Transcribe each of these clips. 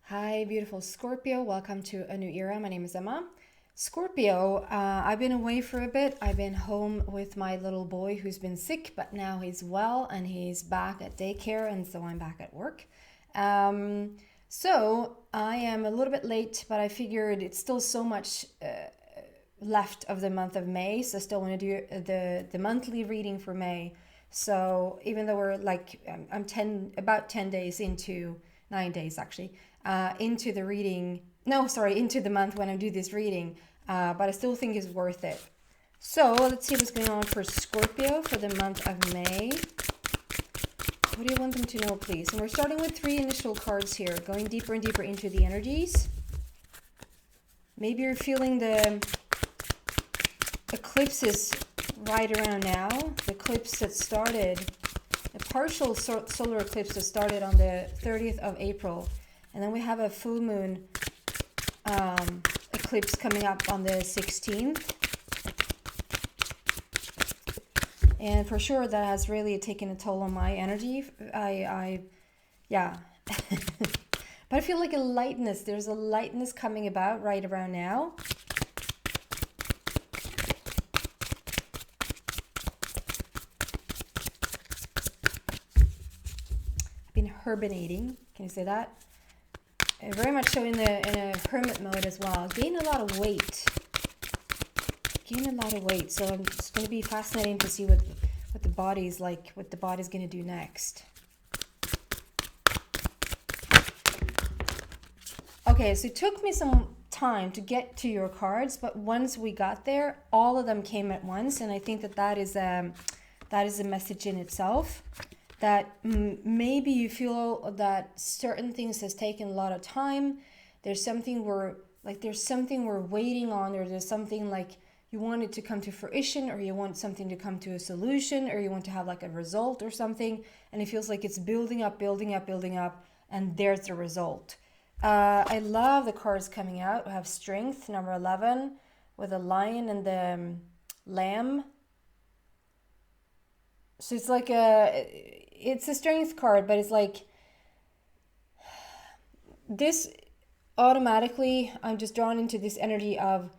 Hi, beautiful Scorpio. Welcome to a new era. My name is Emma. Scorpio, I've been away for a bit. I've been home with my little boy who's been sick, but now he's well and he's back at daycare, and so I'm back at work. So I am a little bit late, but I figured it's still so much left of the month of May, so I still want to do the monthly reading for May. So even though we're like I'm about 10 days into 9 days actually into the reading, no, sorry, into the month when I do this reading, but I still think it's worth it. So let's see what's going on for Scorpio for the month of May. What do you want them to know, please? And we're starting with 3 initial cards here, going deeper and deeper into the energies. Maybe you're feeling the eclipses right around now. The eclipse that started, a partial solar eclipse that started on the 30th of April. And then we have a full moon eclipse coming up on the 16th. And for sure that has really taken a toll on my energy. Yeah. But I feel like a lightness. There's a lightness coming about right around now. I've been hibernating. Can you say that? Very much so in a hermit mode as well. Gain a lot of weight. So it's going to be fascinating to see what the body's like, what the body's going to do next. Okay, so it took me some time to get to your cards, but once we got there, all of them came at once, and I think that is a message in itself. That maybe you feel that certain things has taken a lot of time. There's something we're waiting on, or there's something like you want it to come to fruition, or you want something to come to a solution, or you want to have like a result or something, and it feels like it's building up, and there's the result. I love the cards coming out. We have Strength, number 11, with a lion and the lamb. So it's like it's a strength card, but it's like this automatically, I'm just drawn into this energy of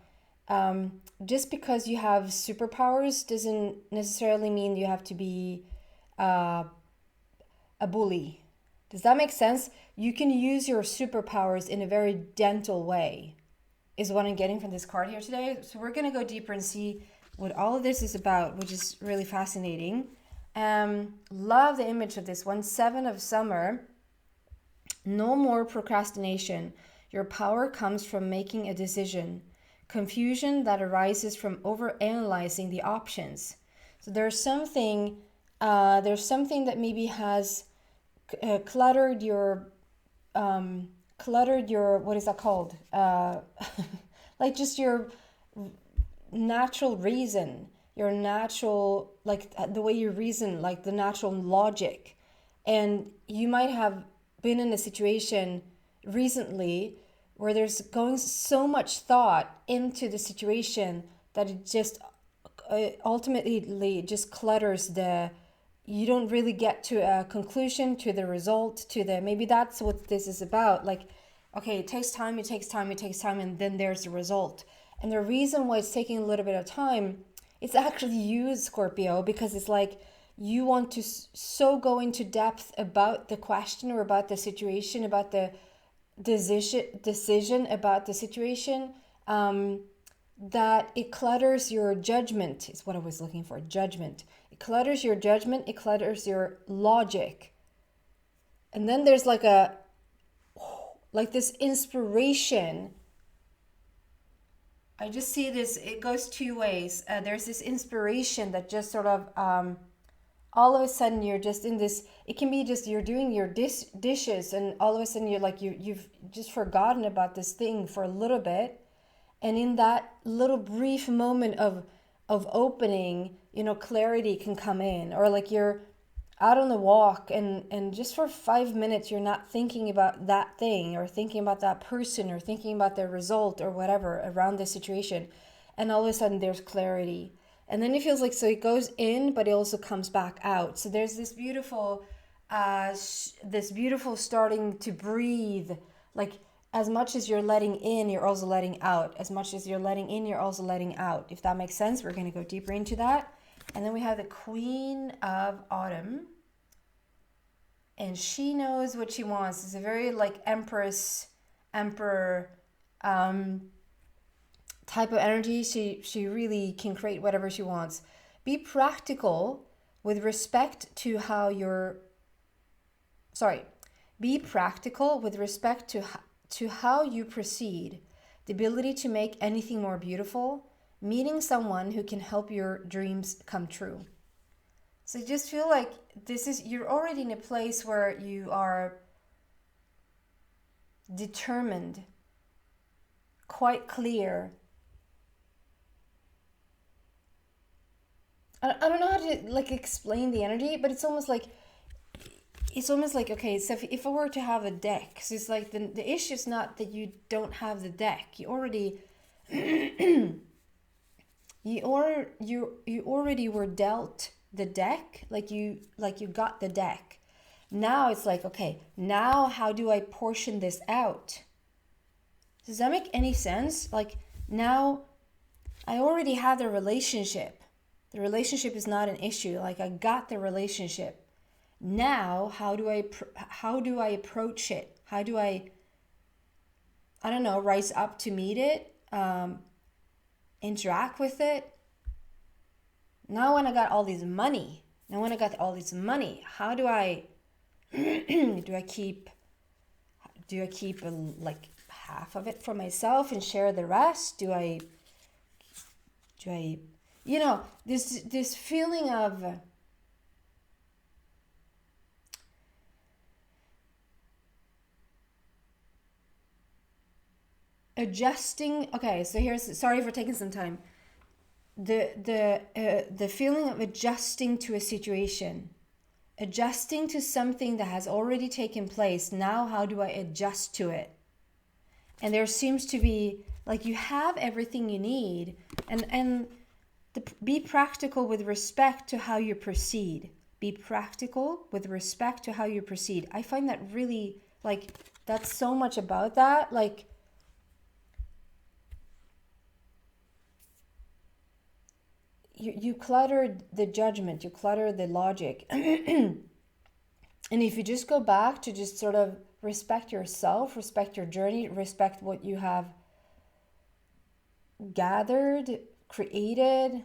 just because you have superpowers doesn't necessarily mean you have to be a bully. Does that make sense? You can use your superpowers in a very gentle way, is what I'm getting from this card here today. So we're going to go deeper and see what all of this is about, which is really fascinating. Love the image of this one. 7 of Summer. No more procrastination. Your power comes from making a decision. Confusion that arises from overanalyzing the options. So there's something that maybe has cluttered your what is that called? Like just your natural reason. Your natural, like the way you reason, like the natural logic. And you might have been in a situation recently where there's going so much thought into the situation that it just ultimately just clutters you don't really get to a conclusion, to the result, maybe that's what this is about. Like, okay, it takes time, and then there's the result. And the reason why it's taking a little bit of time, it's actually you, Scorpio, because it's like you want to so go into depth about the question or about the situation, about the decision about the situation, that it clutters your judgment, is what I was looking for, judgment. It clutters your judgment, it clutters your logic. And then there's like this inspiration. I just see this, it goes 2 ways. There's this inspiration that just sort of, all of a sudden you're just in this, it can be just you're doing your dishes and all of a sudden you're like, you've just forgotten about this thing for a little bit. And in that little brief moment of opening, clarity can come in. Or like you're out on a walk and just for 5 minutes you're not thinking about that thing or thinking about that person or thinking about the result or whatever around the situation, and all of a sudden there's clarity. And then it feels like, so it goes in but it also comes back out. So there's this beautiful starting to breathe like as much as you're letting in, you're also letting out. As much as you're letting in, you're also letting out. If that makes sense, we're going to go deeper into that. And then we have the Queen of Autumn. And she knows what she wants. It's a very like emperor type of energy. She really can create whatever she wants. Be practical with respect to how you're, be practical with respect to how you proceed. The ability to make anything more beautiful. Meeting someone who can help your dreams come true. So I just feel like you're already in a place where you are determined, quite clear. I don't know how to like explain the energy, but it's almost like, okay, so if I were to have a deck, so it's like the issue is not that you don't have the deck. You already you already were dealt the deck, like you got the deck. Now it's like, okay, now how do I portion this out? Does that make any sense? Like, now I already have the relationship. The relationship is not an issue. Like, I got the relationship. Now how do I approach it? How do I don't know, rise up to meet it, interact with it? Now when I got all this money, how do I do I keep like half of it for myself and share the rest? Do I this feeling of adjusting. Okay, so sorry for taking some time. The feeling of adjusting to a situation, adjusting to something that has already taken place. Now how do I adjust to it? And there seems to be like you have everything you need, and be practical with respect to how you proceed. Be practical with respect to how you proceed. I find that really, like, that's so much about that. Like, you cluttered the judgment, you cluttered the logic. And if you just go back to just sort of respect yourself, respect your journey, respect what you have gathered, created,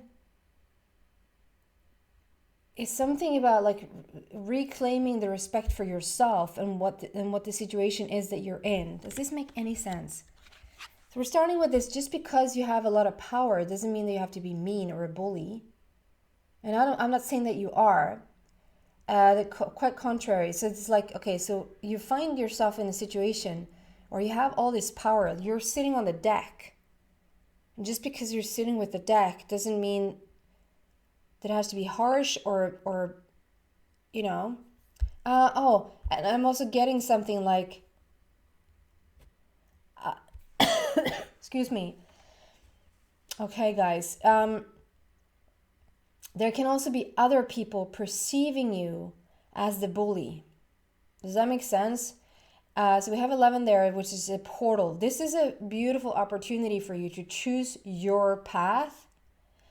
it's something about like reclaiming the respect for yourself and what the situation is that you're in. Does this make any sense? So we're starting with this. Just because you have a lot of power doesn't mean that you have to be mean or a bully. And I'm not saying that you are. Quite contrary. So it's like, okay, so you find yourself in a situation where you have all this power. You're sitting on the deck. And just because you're sitting with the deck doesn't mean that it has to be harsh or you know. And I'm also getting something like, excuse me. Okay, guys. There can also be other people perceiving you as the bully. Does that make sense? So we have 11 there, which is a portal. This is a beautiful opportunity for you to choose your path.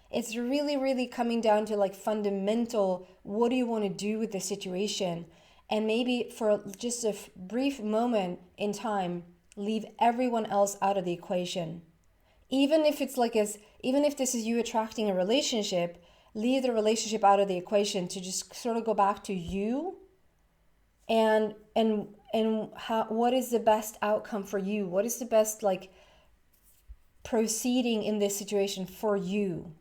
It's really, really coming down to like fundamental, what do you want to do with the situation? And maybe for just a brief moment in time, leave everyone else out of the equation. Even if it's like even if this is you attracting a relationship, leave the relationship out of the equation to just sort of go back to you and how, what is the best outcome for you? What is the best like proceeding in this situation for you?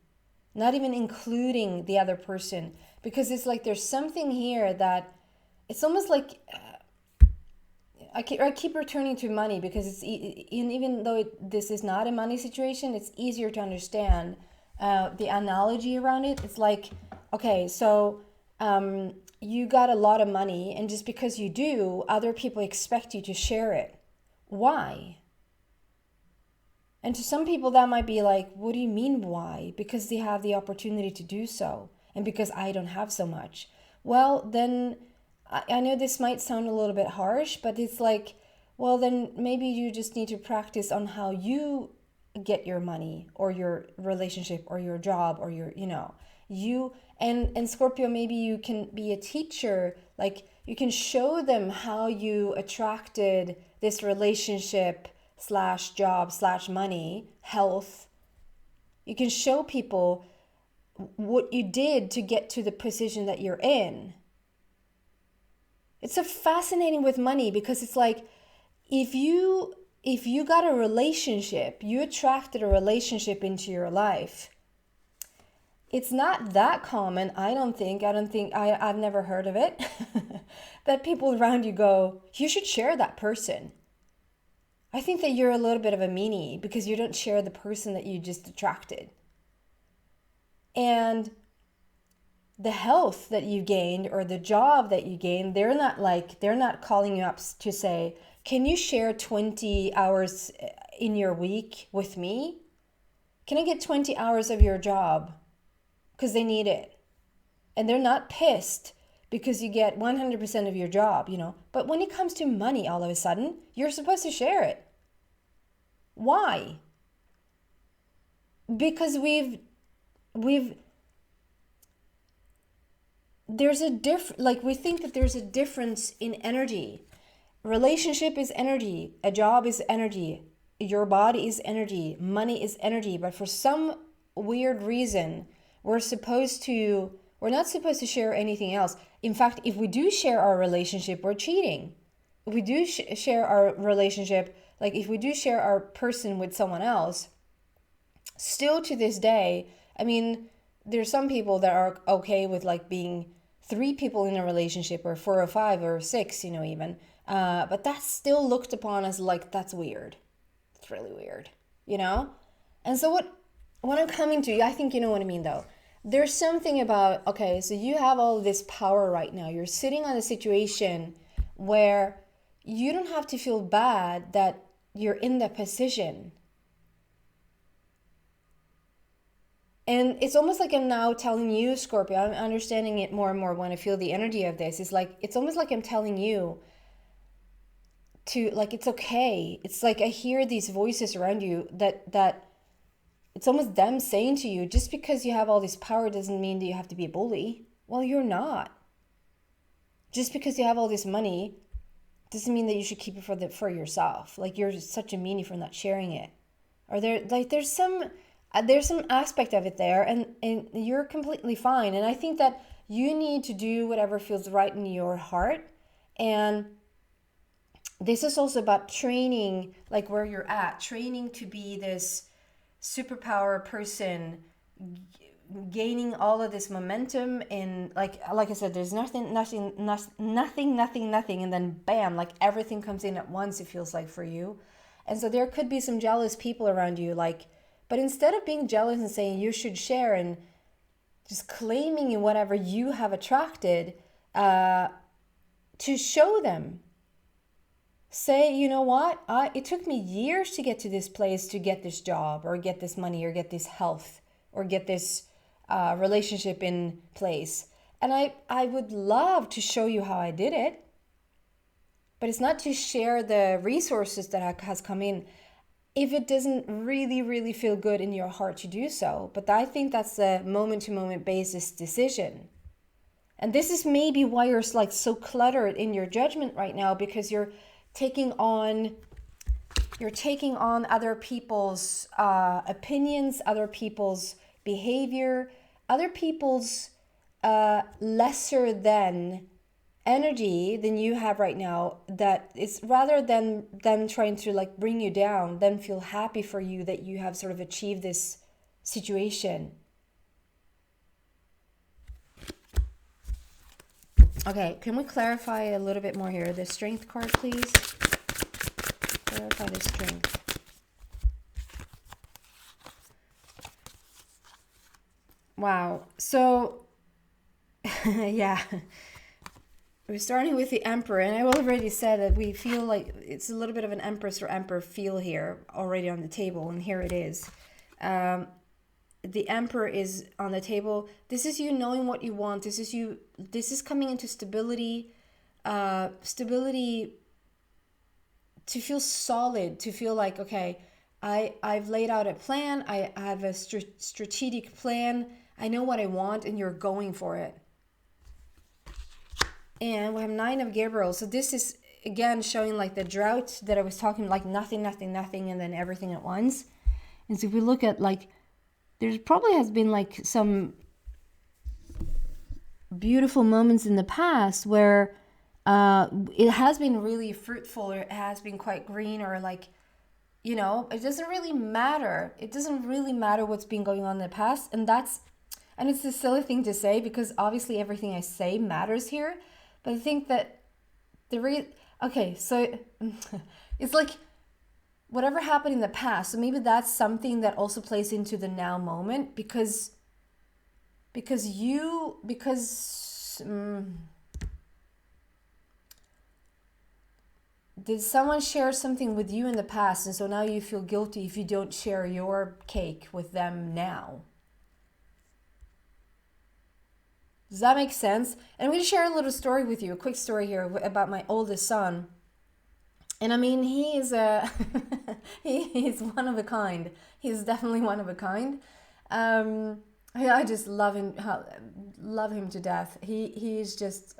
Not even including the other person, because it's like there's something here that it's almost like I keep returning to money because it's even though this is not a money situation, it's easier to understand the analogy around it. It's like, okay, so you got a lot of money, and just because you do, other people expect you to share it. Why? And to some people that might be like, what do you mean why? Because they have the opportunity to do so, and because I don't have so much. Well, then I know this might sound a little bit harsh, but it's like, well, then maybe you just need to practice on how you get your money or your relationship or your job or your, you and Scorpio, maybe you can be a teacher, like you can show them how you attracted this relationship slash job slash money, health. You can show people what you did to get to the position that you're in. It's so fascinating with money because it's like, if you got a relationship, you attracted a relationship into your life. It's not that common, I've never heard of it, that people around you go, you should share that person. I think that you're a little bit of a meanie because you don't share the person that you just attracted. And the health that you gained or the job that you gained, they're not calling you up to say, can you share 20 hours in your week with me? Can I get 20 hours of your job? Because they need it. And they're not pissed because you get 100% of your job, But when it comes to money, all of a sudden, you're supposed to share it. Why? Because we think that there's a difference in energy. Relationship is energy, a job is energy, your body is energy, money is energy, but for some weird reason, we're not supposed to share anything else. In fact, if we do share our relationship, we're cheating. If we do share our relationship, like if we do share our person with someone else, still to this day, I mean, there's some people that are okay with like being 3 people in a relationship or 4 or 5 or 6, even. But that's still looked upon as like, that's weird. It's really weird, And so what I'm coming to, I think you know what I mean though. There's something about, okay, so you have all this power right now. You're sitting on a situation where you don't have to feel bad that you're in that position. And it's almost like I'm now telling you, Scorpio, I'm understanding it more and more when I feel the energy of this. It's almost like I'm telling you to, like, it's okay. It's like I hear these voices around you that it's almost them saying to you, just because you have all this power doesn't mean that you have to be a bully. Well, you're not. Just because you have all this money doesn't mean that you should keep it for yourself. Like, you're such a meanie for not sharing it. Or there's some aspect of it there, and you're completely fine. And I think that you need to do whatever feels right in your heart. And this is also about training, like where you're at, training to be this superpower person, gaining all of this momentum. And like I said, there's nothing, and then bam, like everything comes in at once, it feels like, for you. And so there could be some jealous people around you, like, but instead of being jealous and saying you should share and just claiming whatever you have attracted, to show them. Say, you know what? It took me years to get to this place, to get this job or get this money or get this health or get this relationship in place. And I would love to show you how I did it. But it's not to share the resources that has come in if it doesn't really, really feel good in your heart to do so. But I think that's a moment-to-moment basis decision. And this is maybe why you're like so cluttered in your judgment right now, because you're taking on other people's opinions, other people's behavior, other people's lesser than energy than you have right now, that is, rather than them trying to like bring you down, then feel happy for you that you have sort of achieved this situation. Okay, can we clarify a little bit more here? The strength card, please. Clarify the strength. Wow. So, yeah. We're starting with the Emperor, and I already said that we feel like it's a little bit of an Empress or Emperor feel here already on the table, and here it is. The Emperor is on the table. This is you knowing what you want. This is coming into stability. Stability solid, to feel like, okay, I've laid out a plan. I have a strategic plan. I know what I want, and you're going for it. And we have 9 of Gabriel. So this is, again, showing like the drought that I was talking, like nothing, nothing, nothing, and then everything at once. And so if we look at like, there's probably has been like some beautiful moments in the past where it has been really fruitful, or it has been quite green, or like, you know, it doesn't really matter. It doesn't really matter what's been going on in the past. And it's a silly thing to say, because obviously everything I say matters here. But I think that okay, so it's like whatever happened in the past. So maybe that's something that also plays into the now moment, because did someone share something with you in the past, and so now you feel guilty if you don't share your cake with them now? Does that make sense? And I'm going to share a little story with you, a quick story here about my oldest son. And I mean, he is he's one of a kind. He's definitely one of a kind. I just love him to death. He's just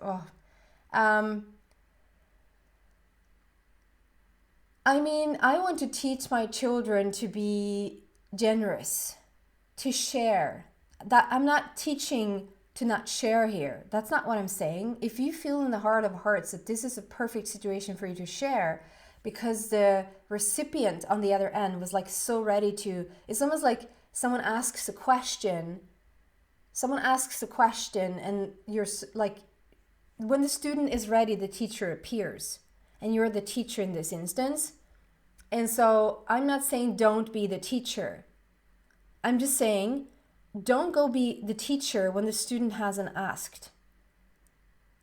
I mean, I want to teach my children to be generous, to share. That I'm not teaching to not share here. That's not what I'm saying. If you feel in the heart of hearts that this is a perfect situation for you to share, because the recipient on the other end was like so ready to, it's almost like someone asks a question, and you're like, when the student is ready, the teacher appears. And you're the teacher in this instance. And so I'm not saying don't be the teacher. I'm just saying don't go be the teacher when the student hasn't asked.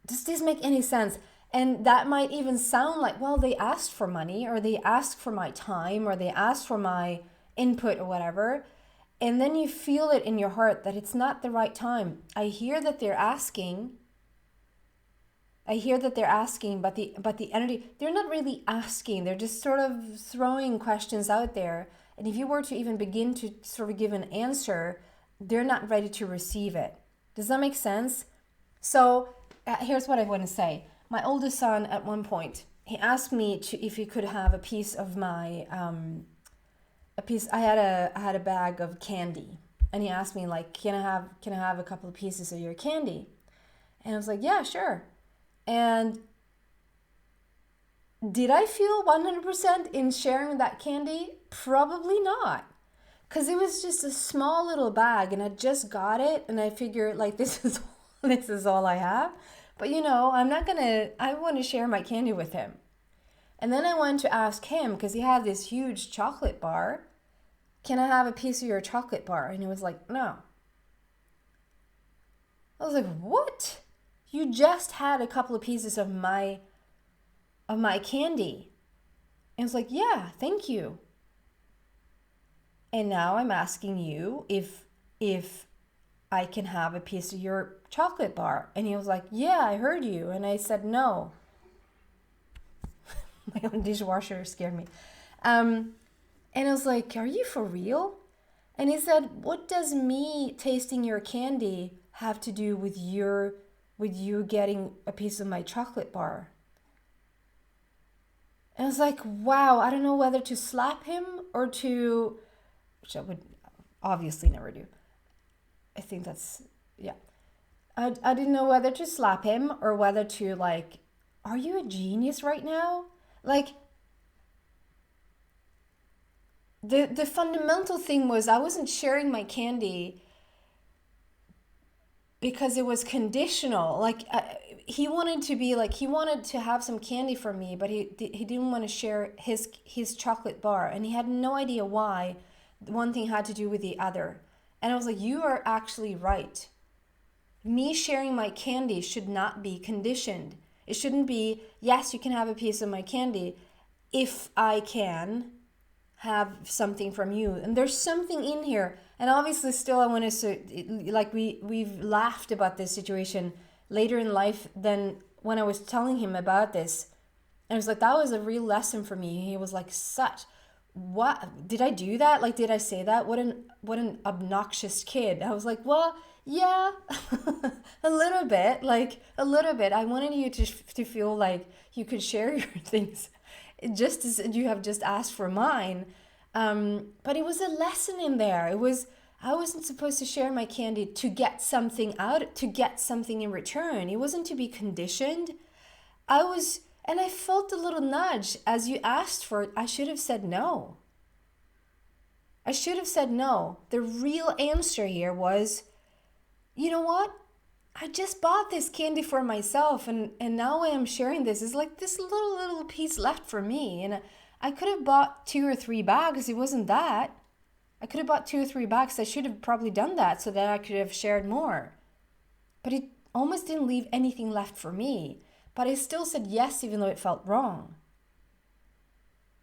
Does this make any sense? And that might even sound like, well, they asked for money, or they asked for my time, or they asked for my input or whatever. And then you feel it in your heart that it's not the right time. I hear that they're asking, but the energy, they're not really asking. They're just sort of throwing questions out there. And if you were to even begin to sort of give an answer, they're not ready to receive it. Does that make sense? So here's what I want to say. My oldest son, at one point, he asked me if he could have a piece of my, I had a bag of candy. And he asked me, like, can I have a couple of pieces of your candy? And I was like, yeah, sure. And did I feel 100% in sharing that candy? Probably not. Because it was just a small little bag, and I just got it, and I figured, like, this is all I have. But, you know, I want to share my candy with him. And then I went to ask him, because he had this huge chocolate bar, can I have a piece of your chocolate bar? And he was like, no. I was like, what? You just had a couple of pieces of my candy. And it's like, yeah, thank you. And now I'm asking you if I can have a piece of your chocolate bar. And he was like, yeah, I heard you. And I said, no. My own dishwasher scared me. And I was like, are you for real? And he said, what does me tasting your candy have to do with you getting a piece of my chocolate bar? And I was like, wow, I don't know whether to slap him or to, which I would obviously never do. I think that's, yeah. I didn't know whether to slap him or whether to, like, are you a genius right now? Like, the fundamental thing was I wasn't sharing my candy because it was conditional. Like, he wanted to have some candy from me, but he didn't want to share his chocolate bar, and he had no idea why one thing had to do with the other. And I was like, you are actually right. Me sharing my candy should not be conditioned. It shouldn't be, yes, you can have a piece of my candy if I can have something from you. And there's something in here. And obviously still I want to say, like, we've laughed about this situation later in life than when I was telling him about this. And I was like, that was a real lesson for me. He was like, what did I do that? Like, did I say that? What an obnoxious kid. I was like, well, yeah, a little bit, like a little bit. I wanted you to feel like you could share your things, just as you have just asked for mine. But it was a lesson in there. I wasn't supposed to share my candy to get something out, to get something in return. It wasn't to be conditioned. And I felt a little nudge as you asked for it. I should have said no. I should have said no. The real answer here was, you know what? I just bought this candy for myself, and now I am sharing this. It's like this little piece left for me. And I could have bought 2 or 3 bags. It wasn't that. I could have bought 2 or 3 bags. I should have probably done that so that I could have shared more. But it almost didn't leave anything left for me. But I still said yes, even though it felt wrong.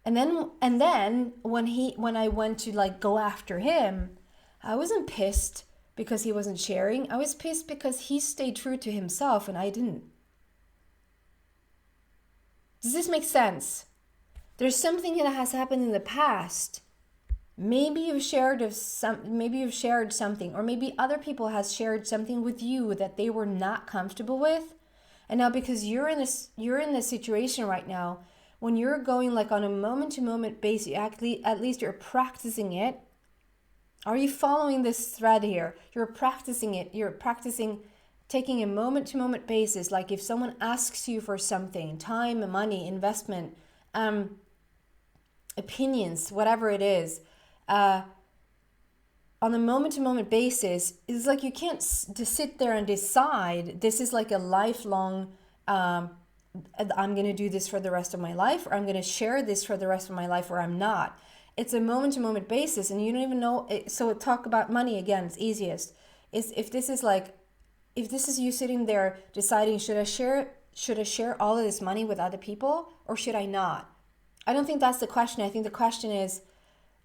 And then when I went to like go after him, I wasn't pissed because he wasn't sharing. I was pissed because he stayed true to himself and I didn't. Does this make sense? There's something that has happened in the past. Maybe you've shared something, or maybe other people has shared something with you that they were not comfortable with. And now because you're in this situation right now, when you're going like on a moment-to-moment basis, at least you're practicing it. Are you following this thread here? You're practicing it. You're practicing taking a moment-to-moment basis. Like if someone asks you for something, time, money, investment, opinions, whatever it is, on a moment-to-moment basis, it's like you can't just sit there and decide this is like a lifelong, I'm going to do this for the rest of my life, or I'm going to share this for the rest of my life, or I'm not. It's a moment-to-moment basis, and you don't even know. So talk about money again. It's easiest. If this is you sitting there deciding, should I share all of this money with other people, or should I not? I don't think that's the question. I think the question is,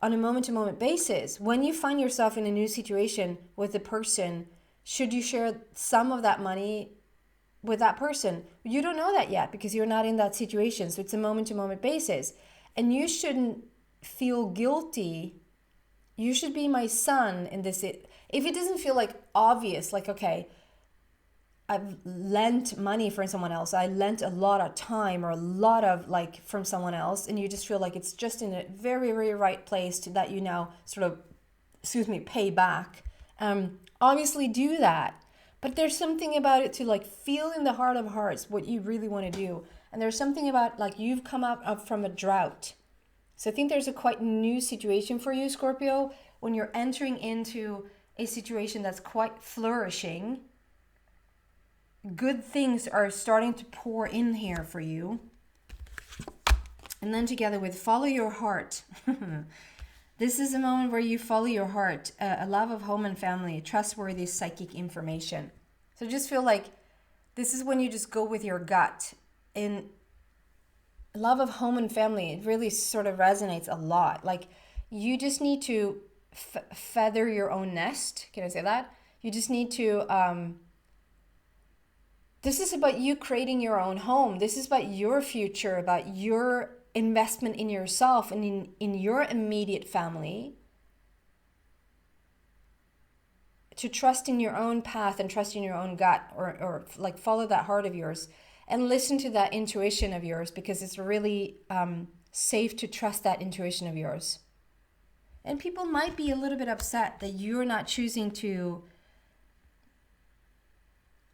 on a moment-to-moment basis, when you find yourself in a new situation with a person, should you share some of that money with that person? You don't know that yet because you're not in that situation. So it's a moment-to-moment basis. And you shouldn't feel guilty. You should be my son in this. If it doesn't feel like obvious, like, okay, I've lent money from someone else. I lent a lot of time or a lot of like from someone else, and you just feel like it's just in a very, very right place that you now sort of, pay back. Obviously do that. But there's something about it to like feel in the heart of hearts what you really want to do. And there's something about like you've come up from a drought. So I think there's a quite new situation for you, Scorpio, when you're entering into a situation that's quite flourishing. Good things are starting to pour in here for you. And then together with follow your heart. This is a moment where you follow your heart, a love of home and family, trustworthy psychic information. So just feel like this is when you just go with your gut. In love of home and family, it really sort of resonates a lot. Like you just need to feather your own nest. Can I say that? You just need to... this is about you creating your own home. This is about your future, about your investment in yourself and in your immediate family. To trust in your own path and trust in your own gut, or like follow that heart of yours and listen to that intuition of yours, because it's really safe to trust that intuition of yours. And people might be a little bit upset that you're not choosing to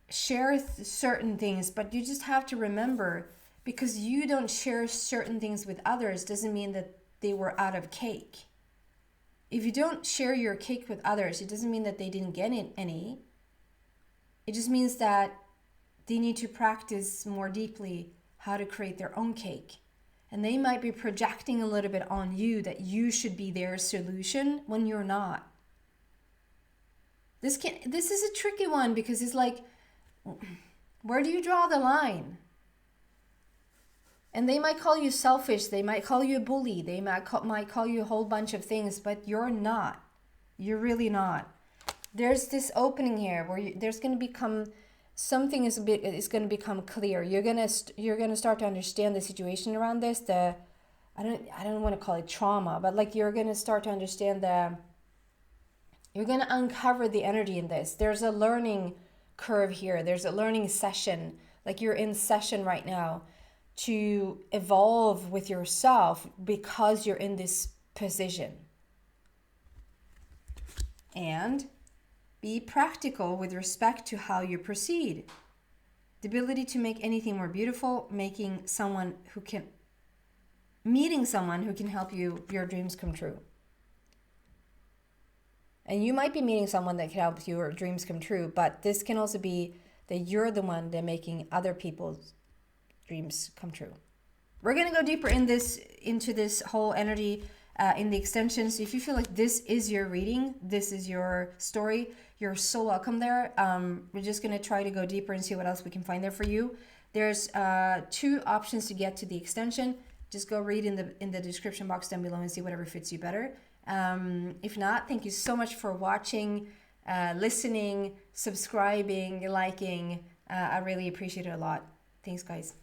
share certain things, but you just have to remember, because you don't share certain things with others doesn't mean that they were out of cake. If you don't share your cake with others, it doesn't mean that they didn't get any. It just means that they need to practice more deeply how to create their own cake. And they might be projecting a little bit on you that you should be their solution when you're not. This is a tricky one, because it's like, where do you draw the line? And they might call you selfish, they might call you a bully, they might call you a whole bunch of things, but you're not. You're really not. There's this opening here where there's going to become something is going to become clear. You're gonna start to understand the situation around this. I don't want to call it trauma, but like you're gonna start to understand you're gonna uncover the energy in this. There's a learning curve here. There's a learning session. Like you're in session right now to evolve with yourself because you're in this position. And be practical with respect to how you proceed. The ability to make anything more beautiful, meeting someone who can help your dreams come true. And you might be meeting someone that can help your dreams come true, but this can also be that you're the one that making other people's dreams come true. We're going to go deeper into this whole energy in the extensions. If you feel like this is your reading, this is your story, you're so welcome there. We're just going to try to go deeper and see what else we can find there for you. There's 2 options to get to the extension. Just go read in the description box down below and see whatever fits you better. If not, thank you so much for watching, listening, subscribing, liking. I really appreciate it a lot. Thanks, guys.